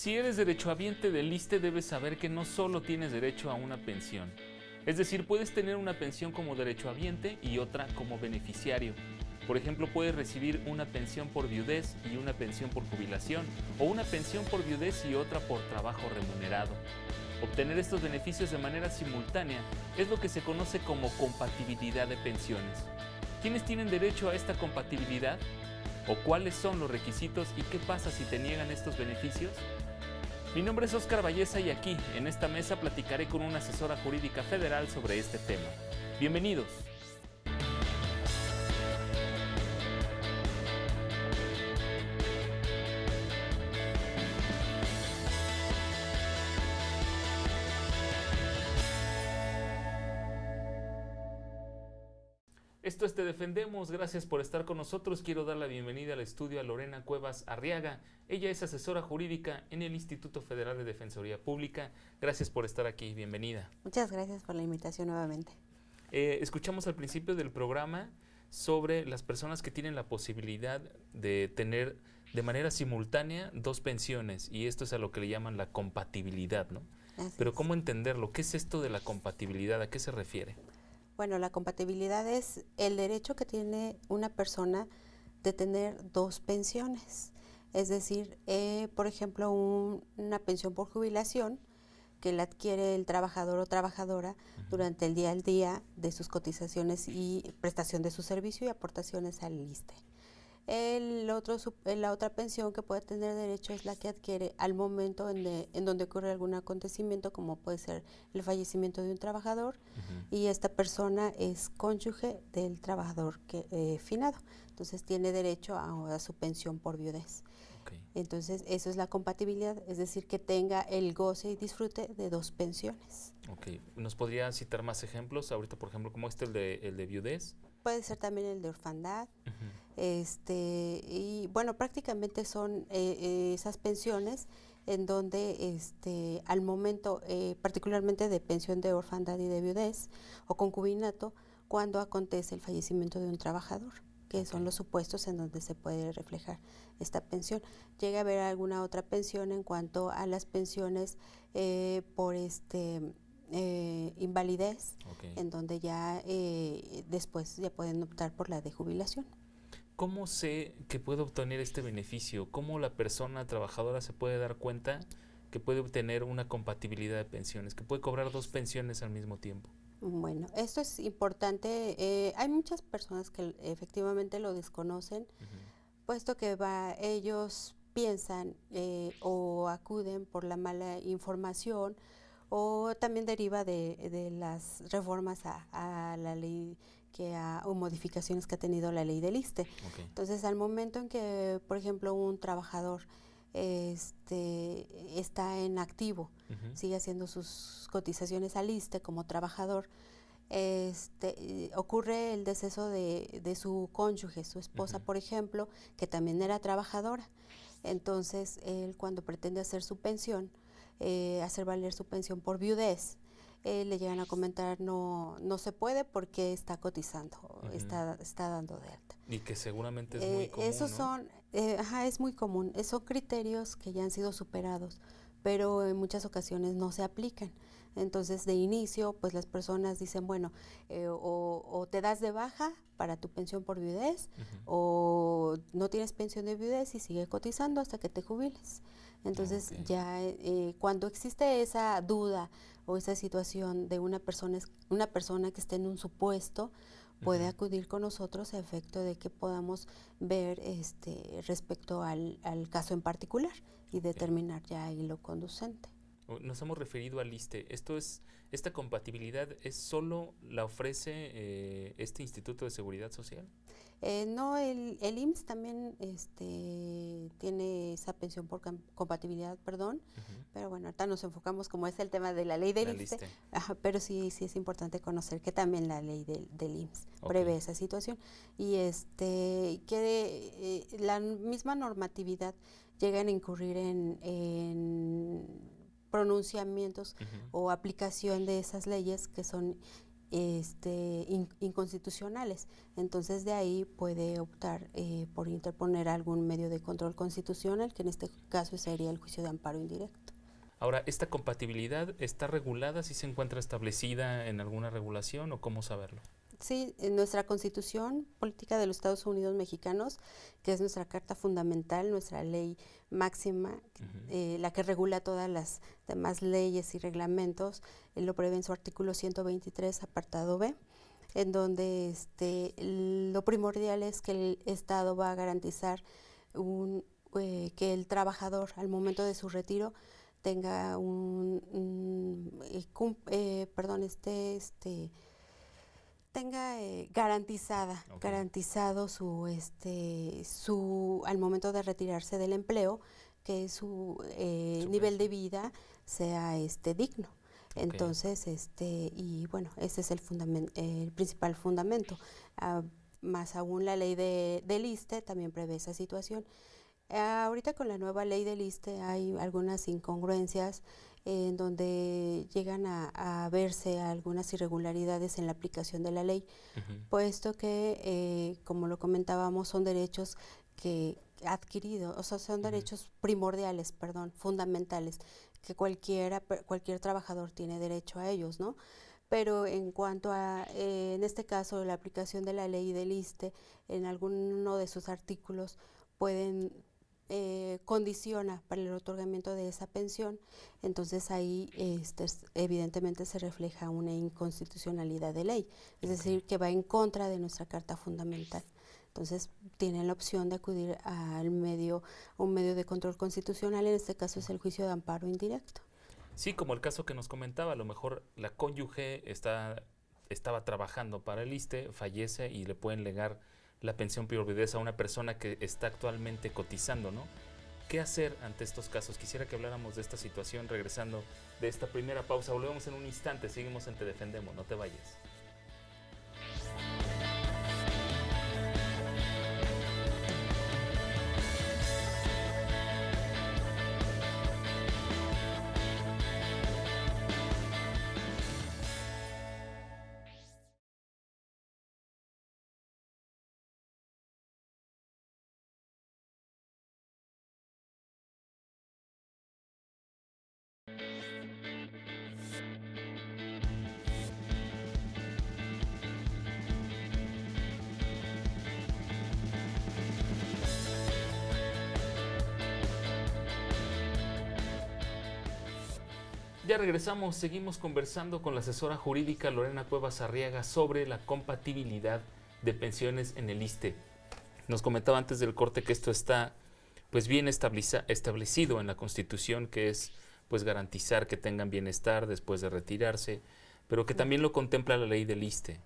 Si eres derechohabiente del ISSSTE, debes saber que no solo tienes derecho a una pensión. Es decir, puedes tener una pensión como derechohabiente y otra como beneficiario. Por ejemplo, puedes recibir una pensión por viudez y una pensión por jubilación, o una pensión por viudez y otra por trabajo remunerado. Obtener estos beneficios de manera simultánea es lo que se conoce como compatibilidad de pensiones. ¿Quiénes tienen derecho a esta compatibilidad? ¿O cuáles son los requisitos y qué pasa si te niegan estos beneficios? Mi nombre es Óscar Valleza y aquí, en esta mesa, platicaré con una asesora jurídica federal sobre este tema. Bienvenidos. Esto es Te Defendemos, gracias por estar con nosotros. Quiero dar la bienvenida al estudio a Lorena Cuevas Arriaga. Ella es asesora jurídica en el Instituto Federal de Defensoría Pública. Gracias por estar aquí, bienvenida. Muchas gracias por la invitación nuevamente. Escuchamos al principio del programa sobre las personas que tienen la posibilidad de tener de manera simultánea dos pensiones, y esto es a lo que le llaman la compatibilidad, ¿no? Pero ¿cómo entenderlo? ¿Qué es esto de la compatibilidad? ¿A qué se refiere? Bueno, la compatibilidad es el derecho que tiene una persona de tener dos pensiones. Es decir, por ejemplo, una pensión por jubilación que la adquiere el trabajador o trabajadora durante el día al día de sus cotizaciones y prestación de su servicio y aportaciones al ISSSTE. La otra pensión que puede tener derecho es la que adquiere al momento en donde ocurre algún acontecimiento, como puede ser el fallecimiento de un trabajador, y esta persona es cónyuge del trabajador finado. Entonces tiene derecho a su pensión por viudez. Okay. Entonces eso es la compatibilidad, es decir, que tenga el goce y disfrute de dos pensiones. Ok, ¿nos podría citar más ejemplos? Ahorita, por ejemplo, ¿cómo el de viudez? Puede ser también el de orfandad, y bueno, prácticamente son esas pensiones en donde al momento, particularmente de pensión de orfandad y de viudez o concubinato, cuando acontece el fallecimiento de un trabajador, que son los supuestos en donde se puede reflejar esta pensión. Llega a haber alguna otra pensión en cuanto a las pensiones por invalidez, en donde ya después ya pueden optar por la de jubilación. ¿Cómo sé que puedo obtener este beneficio? ¿Cómo la persona trabajadora se puede dar cuenta que puede obtener una compatibilidad de pensiones, que puede cobrar dos pensiones al mismo tiempo? Bueno, esto es importante. Hay muchas personas que efectivamente lo desconocen, puesto que ellos piensan o acuden por la mala información, o también deriva de las reformas a la ley o modificaciones que ha tenido la ley del ISSSTE. Entonces, al momento en que, por ejemplo, un trabajador está en activo, sigue haciendo sus cotizaciones al ISSSTE como trabajador, ocurre el deceso de su cónyuge, su esposa, por ejemplo, que también era trabajadora. Entonces, él, cuando pretende hacer su pensión, hacer valer su pensión por viudez, le llegan a comentar no se puede porque está cotizando, está dando de alta. Y que seguramente es muy común, esos son, es muy común, son criterios que ya han sido superados, pero en muchas ocasiones no se aplican. Entonces, de inicio, pues las personas dicen, bueno, o te das de baja para tu pensión por viudez, o no tienes pensión de viudez y sigue cotizando hasta que te jubiles. Entonces, ya cuando existe esa duda o esa situación de una persona que esté en un supuesto, puede acudir con nosotros a efecto de que podamos ver respecto al caso en particular y determinar ya ahí lo conducente. Nos hemos referido al ISSSTE. ¿Esta compatibilidad solo la ofrece este Instituto de Seguridad Social? No, el IMSS también tiene esa pensión por compatibilidad, pero bueno, ahorita nos enfocamos como es el tema de la ley del ISSSTE, pero sí es importante conocer que también la ley del IMSS prevé esa situación, y que la misma normatividad llegan a incurrir en pronunciamientos o aplicación de esas leyes que son inconstitucionales. Entonces de ahí puede optar por interponer algún medio de control constitucional, que en este caso sería el juicio de amparo indirecto. Ahora, ¿esta compatibilidad está regulada, si se encuentra establecida en alguna regulación o cómo saberlo? Sí, en nuestra Constitución Política de los Estados Unidos Mexicanos, que es nuestra carta fundamental, nuestra ley máxima, la que regula todas las demás leyes y reglamentos, lo prevé en su artículo 123, apartado B, en donde lo primordial es que el Estado va a garantizar que el trabajador al momento de su retiro tenga tenga garantizado su al momento de retirarse del empleo, que su nivel de vida sea digno. Okay. Entonces, y bueno, ese es el principal fundamento. Más aún la ley del ISSSTE también prevé esa situación. Ahorita con la nueva ley del ISSSTE hay algunas incongruencias en donde llegan a verse algunas irregularidades en la aplicación de la ley, puesto que, como lo comentábamos, son derechos que adquiridos, o sea, son derechos primordiales, fundamentales, que cualquier trabajador tiene derecho a ellos, ¿no? Pero en cuanto a, en este caso, la aplicación de la ley del ISSSTE, en alguno de sus artículos condiciona para el otorgamiento de esa pensión, entonces ahí evidentemente se refleja una inconstitucionalidad de ley, es decir, que va en contra de nuestra Carta Fundamental. Entonces tienen la opción de acudir a un medio de control constitucional, en este caso es el juicio de amparo indirecto. Sí, como el caso que nos comentaba, a lo mejor la cónyuge estaba trabajando para el ISSSTE, fallece y le pueden legar la pensión por viudez a una persona que está actualmente cotizando, ¿no? ¿Qué hacer ante estos casos? Quisiera que habláramos de esta situación regresando de esta primera pausa. Volvemos en un instante, seguimos en Te Defendemos, no te vayas. Ya regresamos, seguimos conversando con la asesora jurídica Lorena Cuevas Arriaga sobre la compatibilidad de pensiones en el ISSSTE. Nos comentaba antes del corte que esto está pues bien establecido en la Constitución, que es pues garantizar que tengan bienestar después de retirarse, pero que también lo contempla la ley del ISSSTE.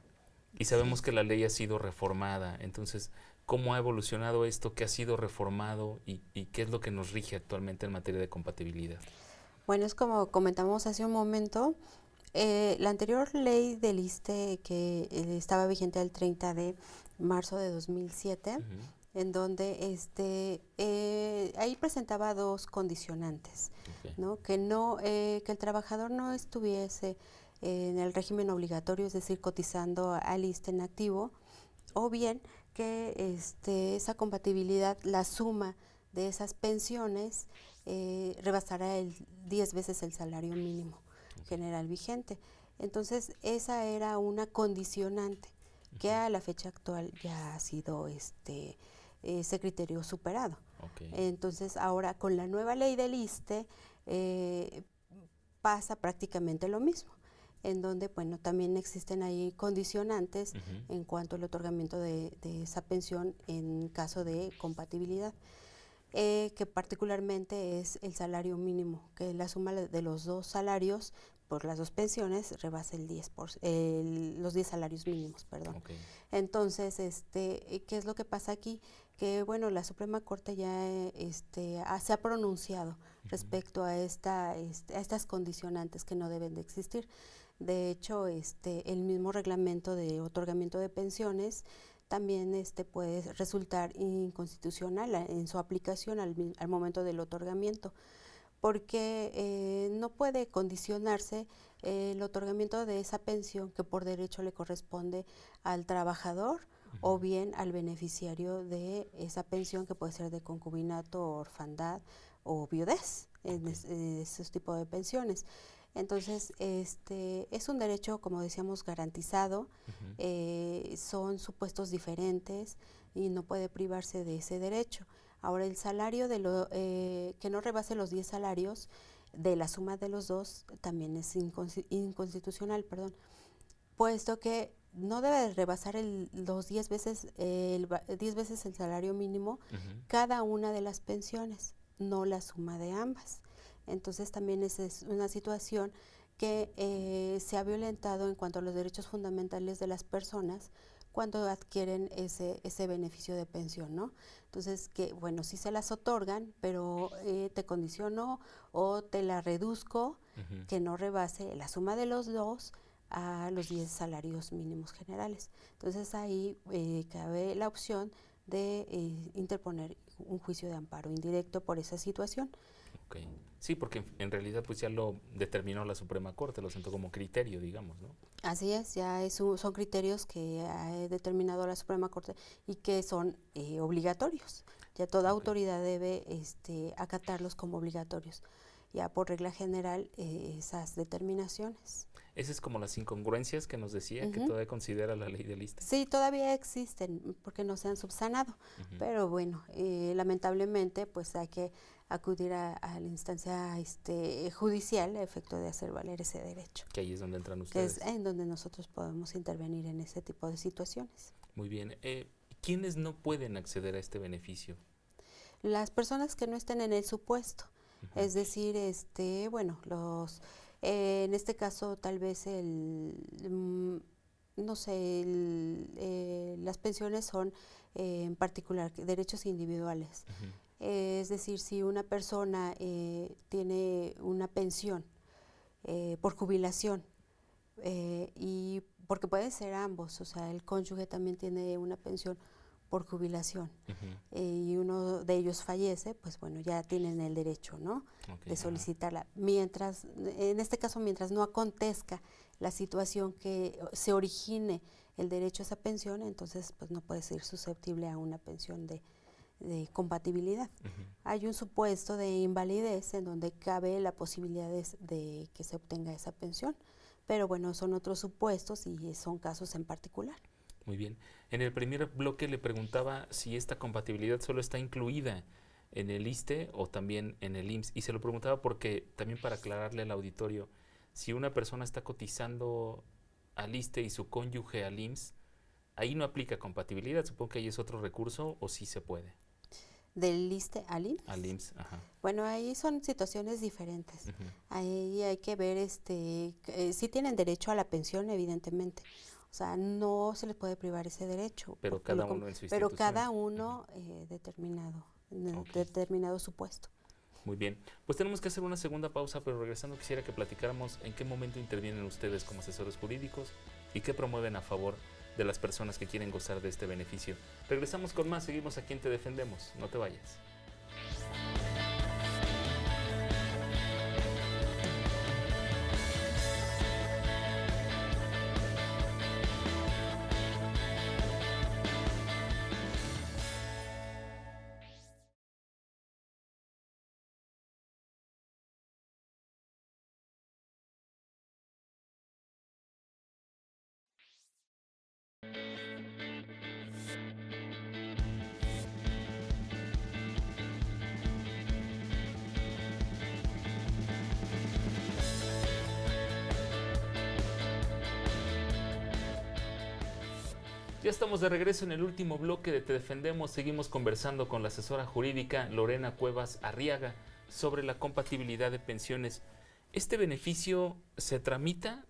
Y sabemos que la ley ha sido reformada. Entonces, ¿cómo ha evolucionado esto? ¿Qué ha sido reformado? ¿Y qué es lo que nos rige actualmente en materia de compatibilidad? Bueno, es como comentamos hace un momento, la anterior ley del ISSSTE que estaba vigente el 30 de marzo de 2007, en donde ahí presentaba dos condicionantes, ¿no? Que el trabajador no estuviese en el régimen obligatorio, es decir, cotizando al ISSSTE en activo, o bien que esa compatibilidad, la suma de esas pensiones rebasará 10 veces el salario mínimo general vigente. Entonces, esa era una condicionante que a la fecha actual ya ha sido ese criterio superado. Entonces, ahora con la nueva ley del ISSSTE pasa prácticamente lo mismo, en donde, bueno, también existen ahí condicionantes en cuanto al otorgamiento de esa pensión en caso de compatibilidad. Que particularmente es el salario mínimo, que la suma de los dos salarios por las dos pensiones rebasa los 10 salarios mínimos, perdón. Entonces, ¿qué es lo que pasa aquí? Que, bueno, la Suprema Corte ya se ha pronunciado respecto a estas condicionantes que no deben de existir. De hecho, el mismo reglamento de otorgamiento de pensiones también puede resultar inconstitucional en su aplicación al momento del otorgamiento, porque no puede condicionarse el otorgamiento de esa pensión que por derecho le corresponde al trabajador o bien al beneficiario de esa pensión, que puede ser de concubinato, orfandad o viudez, esos tipos de pensiones. Entonces, es un derecho, como decíamos, garantizado, son supuestos diferentes y no puede privarse de ese derecho. Ahora, el salario que no rebase los 10 salarios de la suma de los dos también es inconstitucional, puesto que no debe rebasar los 10 veces, 10 veces el salario mínimo cada una de las pensiones, no la suma de ambas. Entonces también esa es una situación que se ha violentado en cuanto a los derechos fundamentales de las personas cuando adquieren ese beneficio de pensión, ¿no? Entonces, que bueno, sí se las otorgan, pero te condiciono o te la reduzco, que no rebase la suma de los dos a los 10 salarios mínimos generales. Entonces ahí cabe la opción de interponer un juicio de amparo indirecto por esa situación. Okay. Sí, porque en realidad pues ya lo determinó la Suprema Corte, lo sentó como criterio, digamos, ¿no? Así es, son criterios que ha determinado la Suprema Corte y que son obligatorios. Ya toda autoridad debe acatarlos como obligatorios. Ya por regla general esas determinaciones. Esas es como las incongruencias que nos decía que todavía considera la ley del ISSSTE. Sí, todavía existen porque no se han subsanado, pero bueno, lamentablemente pues hay que acudir a la instancia judicial a efecto de hacer valer ese derecho. Que ahí es donde entran ustedes. Que es en donde nosotros podemos intervenir en ese tipo de situaciones. Muy bien. ¿Quiénes no pueden acceder a este beneficio? Las personas que no estén en el supuesto, es decir, bueno, en este caso tal vez no sé, las pensiones son en particular derechos individuales. Es decir, si una persona tiene una pensión por jubilación, y porque pueden ser ambos, o sea, el cónyuge también tiene una pensión por jubilación y uno de ellos fallece, pues bueno, ya tienen el derecho, ¿no? De solicitarla. Mientras, en este caso, mientras no acontezca la situación que se origine el derecho a esa pensión, entonces pues no puede ser susceptible a una pensión de compatibilidad. Hay un supuesto de invalidez en donde cabe la posibilidad de que se obtenga esa pensión, pero bueno, son otros supuestos y son casos en particular. Muy bien. En el primer bloque le preguntaba si esta compatibilidad solo está incluida en el ISSSTE o también en el IMSS. Y se lo preguntaba porque, también para aclararle al auditorio, si una persona está cotizando al ISSSTE y su cónyuge al IMSS, ahí no aplica compatibilidad. Supongo que ahí es otro recurso, o sí se puede. ¿Del ISSSTE al IMSS? Al IMSS, ajá. Bueno, ahí son situaciones diferentes. Ahí hay que ver, sí tienen derecho a la pensión, evidentemente. O sea, no se les puede privar ese derecho. Pero cada uno en su institución. Pero cada uno determinado supuesto. Muy bien. Pues tenemos que hacer una segunda pausa, pero regresando quisiera que platicáramos en qué momento intervienen ustedes como asesores jurídicos y qué promueven a favor de las personas que quieren gozar de este beneficio. Regresamos con más, seguimos aquí en Te Defendemos. No te vayas. Ya estamos de regreso en el último bloque de Te Defendemos. Seguimos conversando con la asesora jurídica Lorena Cuevas Arriaga sobre la compatibilidad de pensiones. ¿Este beneficio se tramita?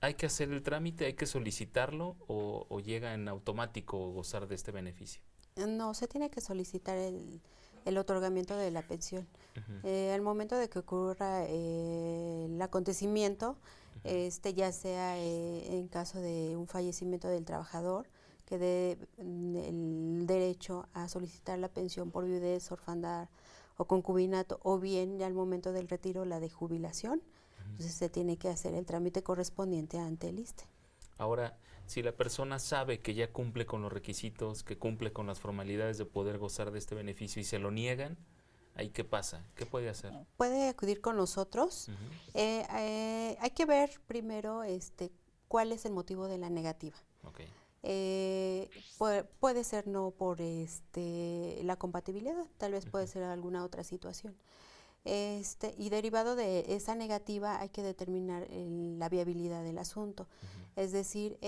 ¿Hay que hacer el trámite? ¿Hay que solicitarlo? ¿O llega en automático gozar de este beneficio? No, se tiene que solicitar el otorgamiento de la pensión. Al momento de que ocurra el acontecimiento, ya sea en caso de un fallecimiento del trabajador, que dé el derecho a solicitar la pensión por viudez, orfandad o concubinato, o bien ya al momento del retiro la de jubilación, Entonces se tiene que hacer el trámite correspondiente ante el ISSSTE. Ahora, si la persona sabe que ya cumple con los requisitos, que cumple con las formalidades de poder gozar de este beneficio y se lo niegan, ¿ahí qué pasa? ¿Qué puede hacer? Puede acudir con nosotros. Hay que ver primero cuál es el motivo de la negativa. Okay. Puede ser no por la compatibilidad, tal vez puede ser alguna otra situación. Y derivado de esa negativa hay que determinar la viabilidad del asunto. Es decir,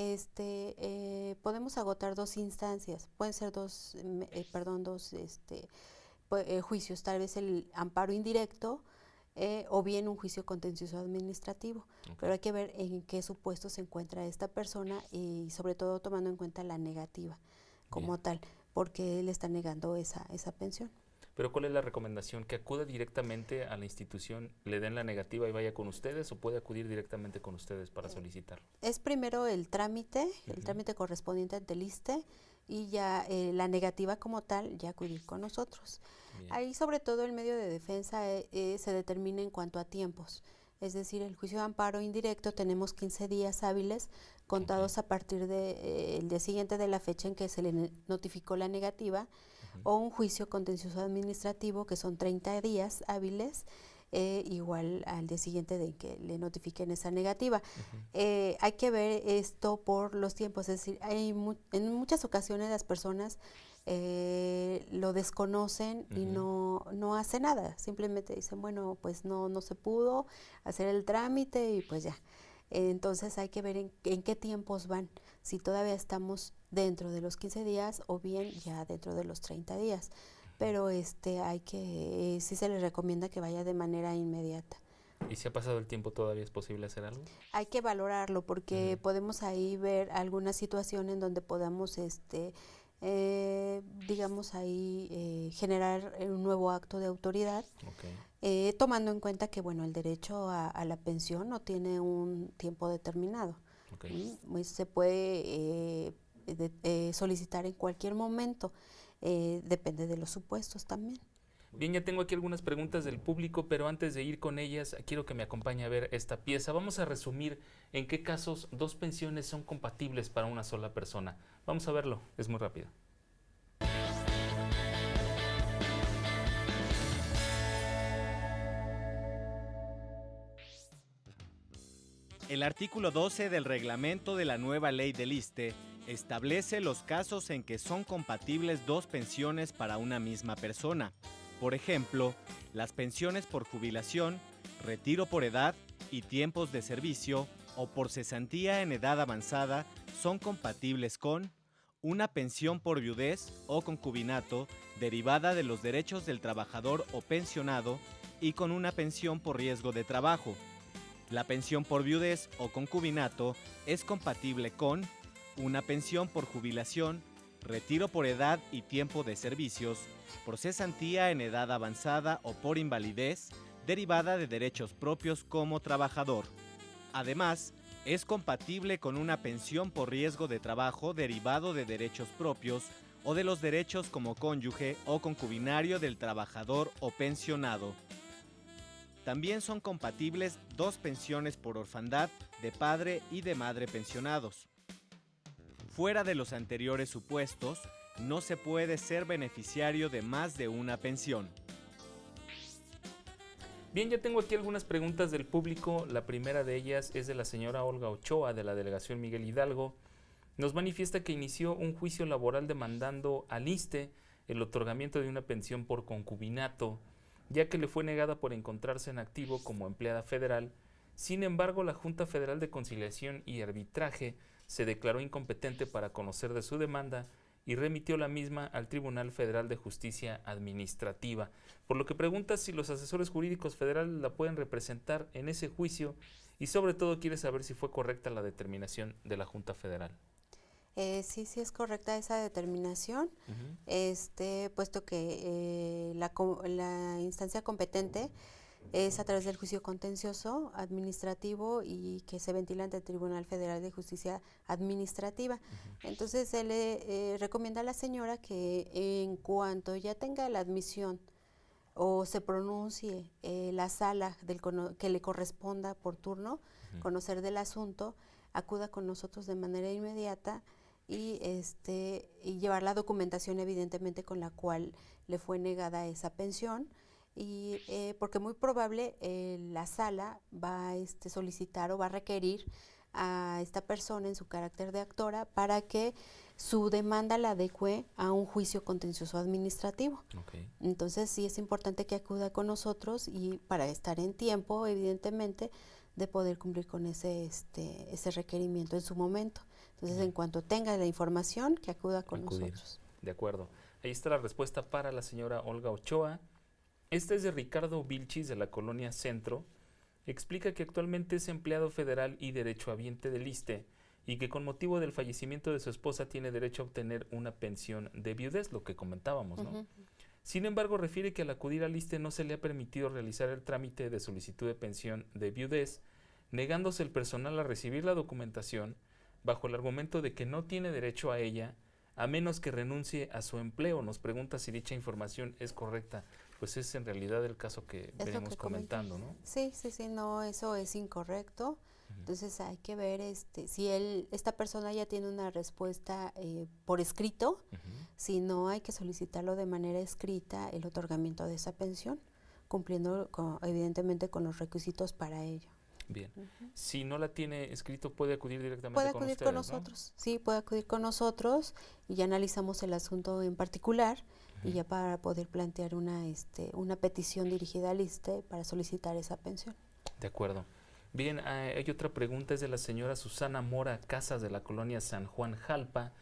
podemos agotar dos instancias, pueden ser dos juicios, tal vez el amparo indirecto o bien un juicio contencioso administrativo. Okay. Pero hay que ver en qué supuesto se encuentra esta persona y sobre todo tomando en cuenta la negativa como tal, porque él está negando esa pensión. Pero ¿cuál es la recomendación? ¿Que acuda directamente a la institución, le den la negativa y vaya con ustedes o puede acudir directamente con ustedes para solicitarlo? Es primero el trámite correspondiente ante el ISSSTE y ya la negativa como tal, ya acudir con nosotros. Bien. Ahí sobre todo el medio de defensa se determina en cuanto a tiempos. Es decir, el juicio de amparo indirecto tenemos 15 días hábiles contados a partir del día siguiente de la fecha en que se le notificó la negativa, o un juicio contencioso administrativo que son 30 días hábiles, igual al día siguiente de que le notifiquen esa negativa. Hay que ver esto por los tiempos, es decir, en muchas ocasiones las personas lo desconocen y no hacen nada, simplemente dicen, bueno, pues no se pudo hacer el trámite y pues ya. Entonces hay que ver en qué tiempos van, si todavía estamos dentro de los 15 días o bien ya dentro de los 30 días. Pero sí se les recomienda que vaya de manera inmediata. ¿Y si ha pasado el tiempo todavía es posible hacer algo? Hay que valorarlo porque podemos ahí ver alguna situación en donde podamos digamos ahí generar un nuevo acto de autoridad, tomando en cuenta que bueno, el derecho a la pensión no tiene un tiempo determinado. Se puede solicitar en cualquier momento, depende de los supuestos también. Bien, ya tengo aquí algunas preguntas del público, pero antes de ir con ellas, quiero que me acompañe a ver esta pieza. Vamos a resumir en qué casos dos pensiones son compatibles para una sola persona. Vamos a verlo, es muy rápido. El artículo 12 del reglamento de la nueva ley del ISSSTE establece los casos en que son compatibles dos pensiones para una misma persona. Por ejemplo, las pensiones por jubilación, retiro por edad y tiempos de servicio o por cesantía en edad avanzada son compatibles con una pensión por viudez o concubinato derivada de los derechos del trabajador o pensionado y con una pensión por riesgo de trabajo. La pensión por viudez o concubinato es compatible con una pensión por jubilación, retiro por edad y tiempo de servicios, por cesantía en edad avanzada o por invalidez, derivada de derechos propios como trabajador. Además, es compatible con una pensión por riesgo de trabajo derivado de derechos propios o de los derechos como cónyuge o concubinario del trabajador o pensionado. También son compatibles dos pensiones por orfandad de padre y de madre pensionados. Fuera de los anteriores supuestos, no se puede ser beneficiario de más de una pensión. Bien, ya tengo aquí algunas preguntas del público. La primera de ellas es de la señora Olga Ochoa, de la delegación Miguel Hidalgo. Nos manifiesta que inició un juicio laboral demandando al ISSSTE el otorgamiento de una pensión por concubinato, ya que le fue negada por encontrarse en activo como empleada federal. Sin embargo, la Junta Federal de Conciliación y Arbitraje se declaró incompetente para conocer de su demanda y remitió la misma al Tribunal Federal de Justicia Administrativa, por lo que pregunta si los asesores jurídicos federales la pueden representar en ese juicio y sobre todo quiere saber si fue correcta la determinación de la Junta Federal. Sí es correcta esa determinación, puesto que la instancia competente es a través del juicio contencioso administrativo y que se ventila ante el Tribunal Federal de Justicia Administrativa. Entonces se le recomienda a la señora que en cuanto ya tenga la admisión o se pronuncie la sala que le corresponda por turno conocer del asunto, acuda con nosotros de manera inmediata y llevar la documentación evidentemente con la cual le fue negada esa pensión, y porque muy probable la sala va a solicitar o va a requerir a esta persona en su carácter de actora para que su demanda la adecue a un juicio contencioso administrativo. Okay. Entonces sí es importante que acuda con nosotros y para estar en tiempo, evidentemente, de poder cumplir con ese requerimiento en su momento. Entonces, en cuanto tenga la información, que acuda con nosotros. De acuerdo. Ahí está la respuesta para la señora Olga Ochoa. Esta es de Ricardo Vilchis, de la Colonia Centro. Explica que actualmente es empleado federal y derechohabiente del ISSSTE y que con motivo del fallecimiento de su esposa tiene derecho a obtener una pensión de viudez, lo que comentábamos, ¿no? Sin embargo, refiere que al acudir al ISSSTE no se le ha permitido realizar el trámite de solicitud de pensión de viudez, negándose el personal a recibir la documentación bajo el argumento de que no tiene derecho a ella a menos que renuncie a su empleo. Nos pregunta si dicha información es correcta. Pues es en realidad el caso que venimos comentando, ¿no? Sí, no, eso es incorrecto. Entonces hay que ver si esta persona ya tiene una respuesta por escrito. Si no, hay que solicitarlo de manera escrita el otorgamiento de esa pensión, cumpliendo evidentemente con los requisitos para ello. Bien. Si no la tiene escrito, puede acudir directamente con ustedes, con nosotros, ¿no? Sí, puede acudir con nosotros y ya analizamos el asunto en particular y ya para poder plantear una petición dirigida al ISSSTE para solicitar esa pensión. De acuerdo. Bien, hay otra pregunta, es de la señora Susana Mora Casas, de la colonia San Juan Jalpa.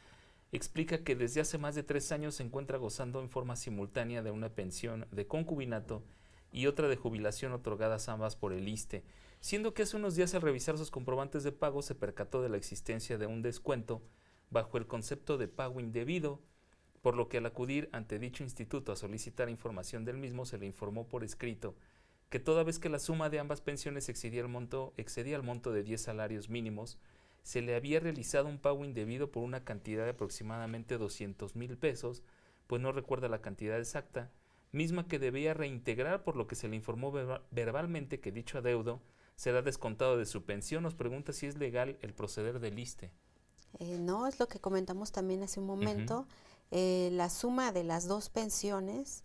Explica que desde hace más de 3 años se encuentra gozando en forma simultánea de una pensión de concubinato y otra de jubilación otorgadas ambas por el ISSSTE, siendo que hace unos días al revisar sus comprobantes de pago se percató de la existencia de un descuento bajo el concepto de pago indebido, por lo que al acudir ante dicho instituto a solicitar información del mismo se le informó por escrito que toda vez que la suma de ambas pensiones excedía el monto de 10 salarios mínimos, se le había realizado un pago indebido por una cantidad de aproximadamente 200,000 pesos, pues no recuerda la cantidad exacta, misma que debía reintegrar, por lo que se le informó verbalmente que dicho adeudo será descontado de su pensión. Nos pregunta si es legal el proceder del ISSSTE. No, es lo que comentamos también hace un momento. La suma de las dos pensiones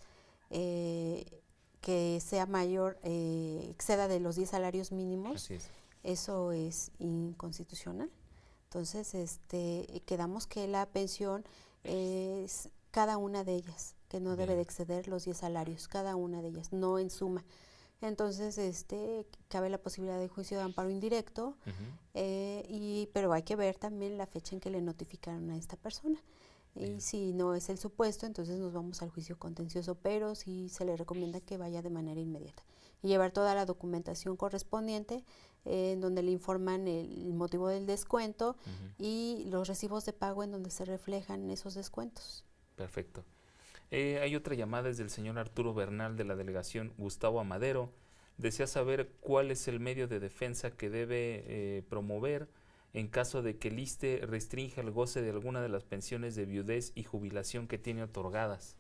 que sea mayor, exceda de los 10 salarios mínimos. Así es. Eso es inconstitucional. Entonces, quedamos que la pensión es cada una de ellas, que no debe de exceder los 10 salarios, cada una de ellas, no en suma. Entonces, cabe la posibilidad de juicio de amparo indirecto, pero hay que ver también la fecha en que le notificaron a esta persona. Y si no es el supuesto, entonces nos vamos al juicio contencioso, pero sí se le recomienda que vaya de manera inmediata y llevar toda la documentación correspondiente en donde le informan el motivo del descuento y los recibos de pago en donde se reflejan esos descuentos. Perfecto. Hay otra llamada desde el señor Arturo Bernal, de la delegación Gustavo Amadero. Desea saber cuál es el medio de defensa que debe promover en caso de que el ISSSTE restrinja el goce de alguna de las pensiones de viudez y jubilación que tiene otorgadas.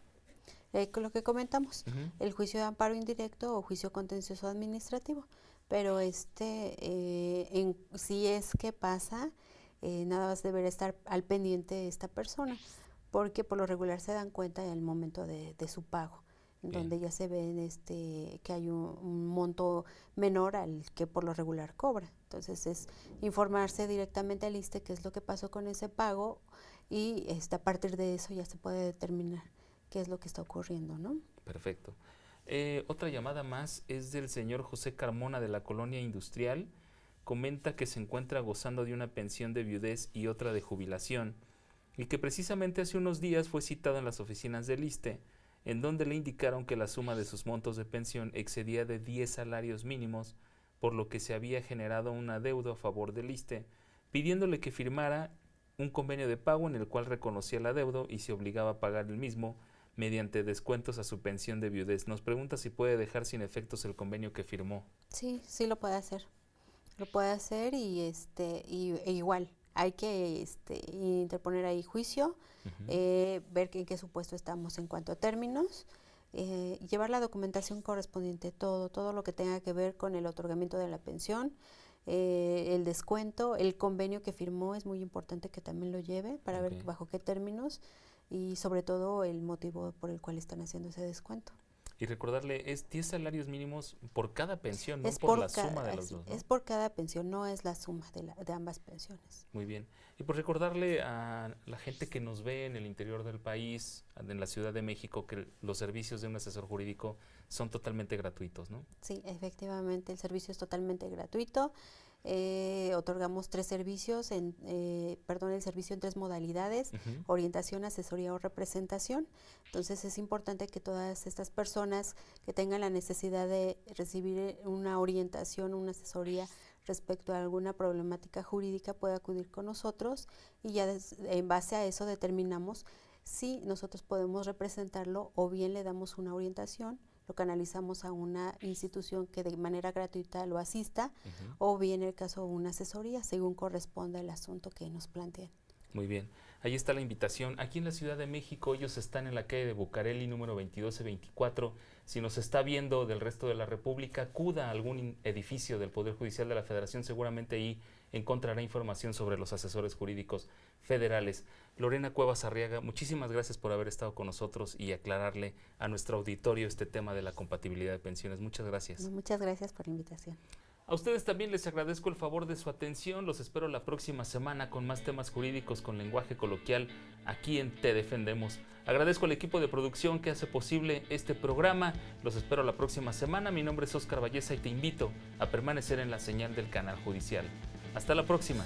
Con lo que comentamos, el juicio de amparo indirecto o juicio contencioso administrativo, pero si es que pasa, nada más deberá estar al pendiente esta persona, porque por lo regular se dan cuenta en el momento de su pago, en donde ya se ven que hay un monto menor al que por lo regular cobra. Entonces es informarse directamente al ISSSTE qué es lo que pasó con ese pago y a partir de eso ya se puede determinar qué es lo que está ocurriendo, ¿no? Perfecto. Otra llamada más es del señor José Carmona, de la colonia industrial. Comenta que se encuentra gozando de una pensión de viudez y otra de jubilación y que precisamente hace unos días fue citado en las oficinas del ISSSTE, en donde le indicaron que la suma de sus montos de pensión excedía de 10 salarios mínimos, por lo que se había generado un adeudo a favor del ISSSTE, pidiéndole que firmara un convenio de pago en el cual reconocía el adeudo y se obligaba a pagar el mismo mediante descuentos a su pensión de viudez. Nos pregunta si puede dejar sin efectos el convenio que firmó. Sí, sí lo puede hacer. Lo puede hacer y igual hay que interponer ahí juicio, ver en qué supuesto estamos en cuanto a términos, llevar la documentación correspondiente, todo lo que tenga que ver con el otorgamiento de la pensión, el descuento, el convenio que firmó es muy importante que también lo lleve para ver bajo qué términos y sobre todo el motivo por el cual están haciendo ese descuento. Y recordarle, es 10 salarios mínimos por cada pensión, no por la suma de los dos, ¿no? Es por cada pensión, no es la suma de ambas pensiones. Muy bien. Y por recordarle a la gente que nos ve en el interior del país, en la Ciudad de México, que los servicios de un asesor jurídico son totalmente gratuitos, ¿no? Sí, efectivamente, el servicio es totalmente gratuito. Otorgamos 3 servicios, el servicio en 3 modalidades, orientación, asesoría o representación. Entonces es importante que todas estas personas que tengan la necesidad de recibir una orientación, una asesoría respecto a alguna problemática jurídica pueda acudir con nosotros y ya en base a eso determinamos si nosotros podemos representarlo o bien le damos una orientación, lo canalizamos a una institución que de manera gratuita lo asista, o bien en el caso una asesoría, según corresponda el asunto que nos planteen. Muy bien, ahí está la invitación. Aquí en la Ciudad de México, ellos están en la calle de Bucareli, número 2224. Si nos está viendo del resto de la República, acuda a algún edificio del Poder Judicial de la Federación, seguramente ahí encontrará información sobre los asesores jurídicos federales. Lorena Cuevas Arriaga, muchísimas gracias por haber estado con nosotros y aclararle a nuestro auditorio este tema de la compatibilidad de pensiones. Muchas gracias. Muchas gracias por la invitación. A ustedes también les agradezco el favor de su atención. Los espero la próxima semana con más temas jurídicos con lenguaje coloquial aquí en Te Defendemos. Agradezco al equipo de producción que hace posible este programa. Los espero la próxima semana. Mi nombre es Óscar Valleza y te invito a permanecer en la señal del canal judicial. Hasta la próxima.